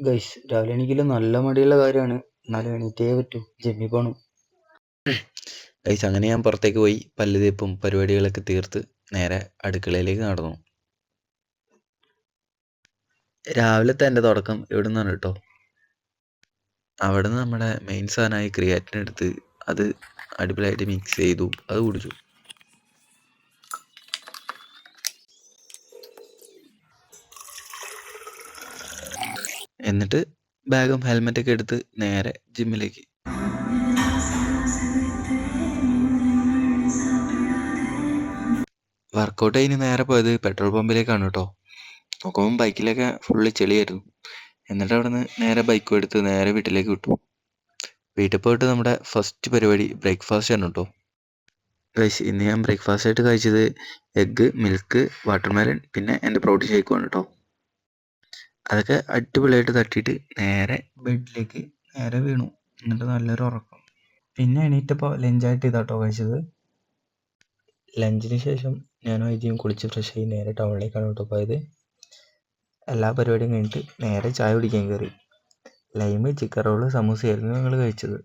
Guys രാവിലെ എണീക്കല് നല്ല മടിയുള്ള കാര്യമാണ്. എന്നാലും എണീറ്റേ പറ്റൂ, ജിമ്മിൽ പോകണം. ഗൈസ് അങ്ങനെ ഞാൻ പുറത്തേക്ക് പോയി പല്ല് തേപ്പും പരിപാടികളൊക്കെ തീർത്ത് നേരെ അടുക്കളയിലേക്ക് നടന്നു. രാവിലത്തെ എൻ്റെ തുടക്കം ഇവിടെ നിന്നാണ് കേട്ടോ. അവിടെ നിന്ന് നമ്മുടെ മെയിൻ സാധനമായ ക്രിയാറ്റിൻ എടുത്ത് അത് അടിപൊളിയായിട്ട് മിക്സ് ചെയ്തു, അത് കുടിച്ചു. എന്നിട്ട് ബാഗും ഹെൽമെറ്റൊക്കെ എടുത്ത് നേരെ ജിമ്മിലേക്ക്. വർക്കൗട്ട് കഴിഞ്ഞ് നേരെ പോയത് പെട്രോൾ പമ്പിലേക്കാണ് കേട്ടോ. നോക്കുമ്പോൾ ബൈക്കിലൊക്കെ ഫുള്ള് ചെളിയായിരുന്നു. എന്നിട്ട് അവിടെ നിന്ന് നേരെ ബൈക്കും എടുത്ത് നേരെ വീട്ടിലേക്ക് വിട്ടു. വീട്ടിൽ പോയിട്ട് നമ്മുടെ ഫസ്റ്റ് പരിപാടി ബ്രേക്ക്ഫാസ്റ്റ് ആണ് കേട്ടോ. ഗൈസ് ഇന്ന് ഞാൻ ബ്രേക്ക്ഫാസ്റ്റ് ആയിട്ട് കഴിച്ചത് എഗ്ഗ്, മിൽക്ക്, വാട്ടർമെലൺ, പിന്നെ എൻ്റെ പ്രോട്ടീൻ ഷേക്കുമാണ് കേട്ടോ. അതൊക്കെ അടിപൊളിയായിട്ട് തട്ടിയിട്ട് നേരെ ബെഡിലേക്ക് നേരെ വീണു. എന്നിട്ട് നല്ലൊരു ഉറക്കം. പിന്നെ എണീറ്റപ്പോൾ ലഞ്ചായിട്ട് ഇതാട്ടോ കഴിച്ചത്. ലഞ്ചിന് ശേഷം ഞാനും ഐജിയും കുളിച്ച് ഫ്രഷ് ആയി നേരെ ടൗണിലേക്കാണ് കേട്ടോ പോയത്. എല്ലാ പരിപാടിയും കഴിഞ്ഞിട്ട് നേരെ ചായ കുടിക്കാൻ കയറി. ലൈമ്, ചിക്കൻ റോള്, സമൂസയായിരുന്നു ഞങ്ങൾ കഴിച്ചത്.